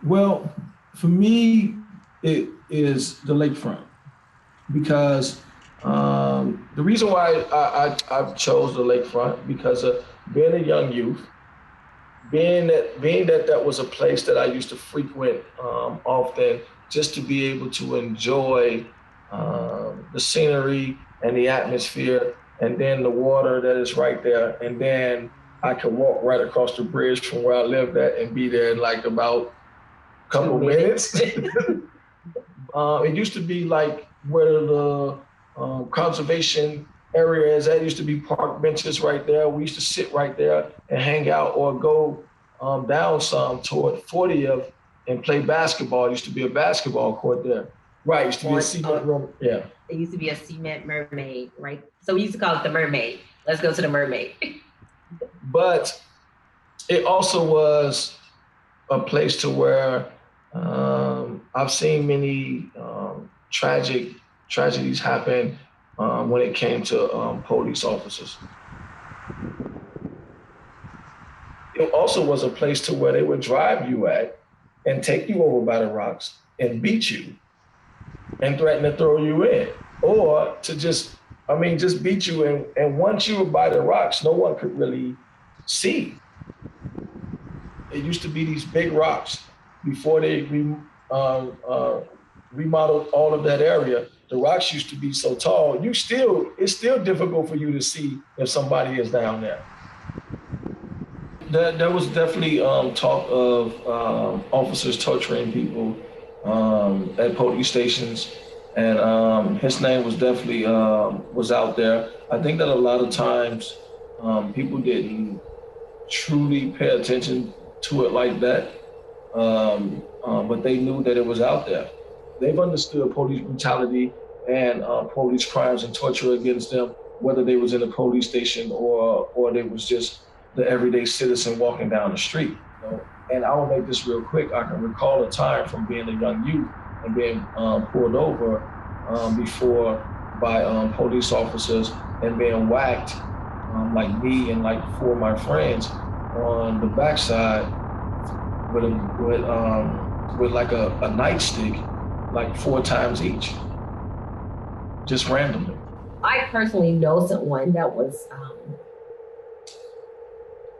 Well, for me, it is the lakefront because the reason why I chose the lakefront because of being a young youth, being that that was a place that I used to frequent often, just to be able to enjoy the scenery and the atmosphere, and then the water that is right there, and then I could walk right across the bridge from where I lived at and be there in like about a couple minutes. It used to be like where the conservation area is. There used to be park benches right there. We used to sit right there and hang out or go down some toward 40th and play basketball. It used to be a basketball court there. Right, it used to be a cement room. Yeah. There used to be a cement mermaid, right? So we used to call it the mermaid. Let's go to the mermaid. But it also was a place to where I've seen many tragedies happen when it came to police officers. It also was a place to where they would drive you at and take you over by the rocks and beat you and threaten to throw you in, or to just beat you. And once you were by the rocks, no one could really see. It used to be these big rocks before they remodeled all of that area. The rocks used to be so tall, it's still difficult for you to see if somebody is down there. There was definitely talk of officers torturing people at police stations, and his name was definitely was out there. I think that a lot of times people didn't truly pay attention to it like that, but they knew that it was out there. They've understood police brutality and police crimes and torture against them, whether they was in a police station or they was just the everyday citizen walking down the street. You know? And I will make this real quick. I can recall a time from being a young youth and being pulled over before by police officers and being whacked, like me and like 4 of my friends, on the backside with like a nightstick, like 4 times each, just randomly. I personally know someone that was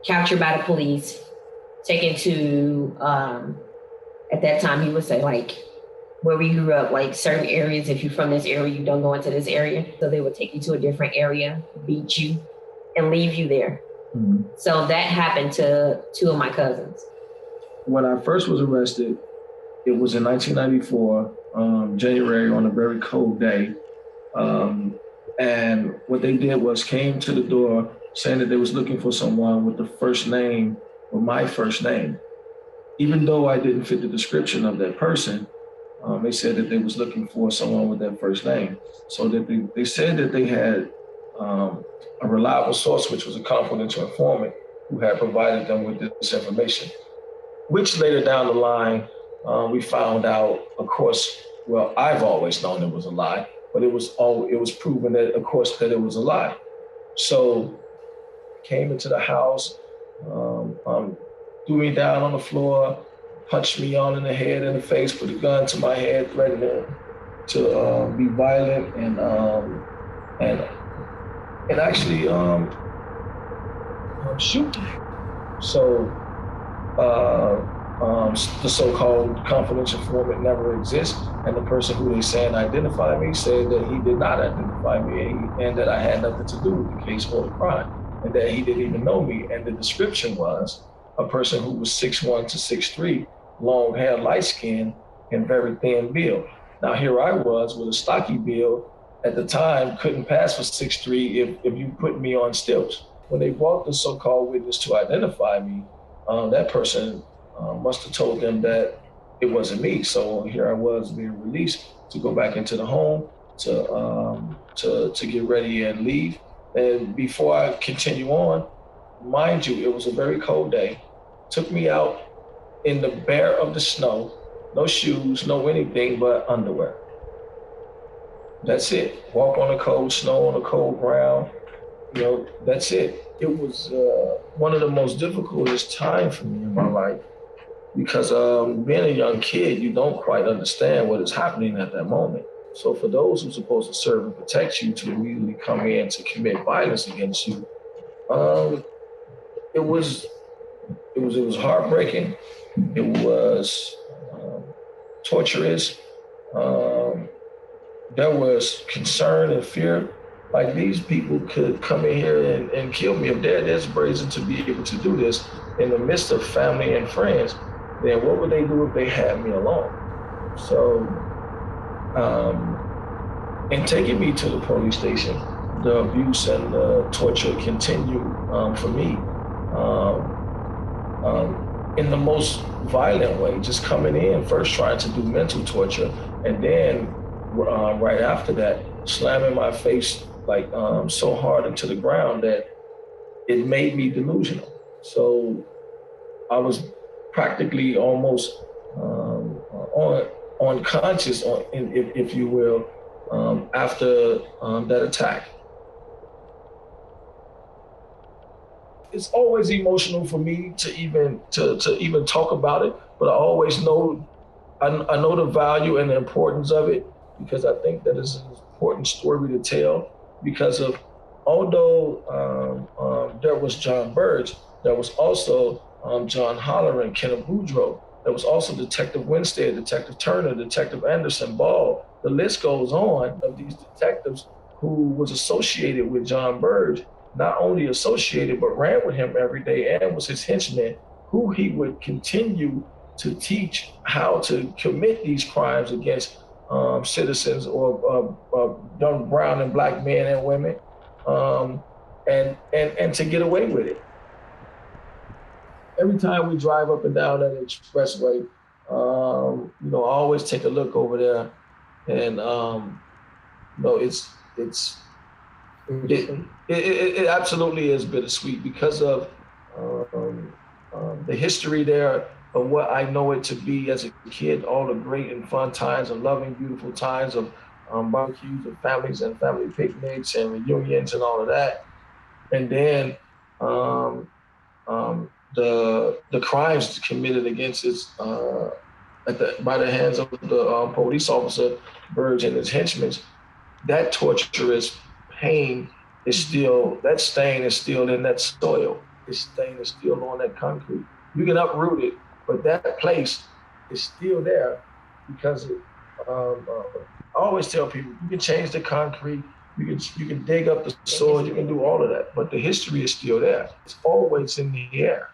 captured by the police, taken to, at that time he would say like, where we grew up, like certain areas, if you're from this area, you don't go into this area. So they would take you to a different area, beat you, and leave you there. Mm-hmm. So that happened to 2 of my cousins. When I first was arrested, it was in 1994, January, on a very cold day. And what they did was came to the door saying that they was looking for someone with the first name or my first name. Even though I didn't fit the description of that person, they said that they was looking for someone with that first name. So that they said that they had a reliable source, which was a confidential informant who had provided them with this information, which later down the line, we found out, of course, well, I've always known it was a lie, but it was proven that, of course, that it was a lie. So came into the house, threw me down on the floor, punched me all in the head and the face, put a gun to my head, threatening to be violent and actually shoot me. So the so-called confidential informant never exists, and the person who they saying identified me said that he did not identify me and that I had nothing to do with the case or the crime, and that he didn't even know me. And the description was a person who was 6'1" to 6'3", long hair, light skin, and very thin build. Now here I was with a stocky build at the time, couldn't pass for 6'3" if you put me on stilts. When they brought the so-called witness to identify me, that person must have told them that it wasn't me. So here I was being released to go back into the home to get ready and leave. And before I continue on, mind you, it was a very cold day. Took me out in the bare of the snow, no shoes, no anything but underwear. That's it. Walk on the cold snow, on the cold ground. You know, that's it. It was one of the most difficult times for me in my life. because being a young kid, you don't quite understand what is happening at that moment. So for those who're supposed to serve and protect you to immediately come in to commit violence against you, it was heartbreaking. It was torturous. Um, there was concern and fear. Like, these people could come in here and kill me. If they're this brazen to be able to do this in the midst of family and friends, then what would they do if they had me alone? So, in taking me to the police station, the abuse and the torture continued for me in the most violent way, just coming in first trying to do mental torture, and then right after that, slamming my face like so hard into the ground that it made me delusional. So I was practically almost unconscious, if you will, after that attack. It's always emotional for me to even talk about it, but I always know I know the value and the importance of it, because I think that it's an important story to tell. Because of, although there was Jon Burge, there was also John Holler and Kenneth Boudreaux. There was also Detective Winstead, Detective Turner, Detective Anderson, Ball. The list goes on of these detectives who was associated with Jon Burge, not only associated, but ran with him every day and was his henchman, who he would continue to teach how to commit these crimes against citizens or young brown and black men and women, and to get away with it. Every time we drive up and down that expressway, I always take a look over there, and it absolutely is bittersweet because of the history there of what I know it to be as a kid, all the great and fun times and loving, beautiful times of barbecues with families and family picnics and reunions and all of that. And then the crimes committed against us by the hands of the police officer Burge and his henchmen, that torturous pain is still, that stain is still in that soil. The stain is still on that concrete. You can uproot it, but that place is still there because I always tell people, you can change the concrete, you can dig up the soil, you can do all of that, but the history is still there. It's always in the air.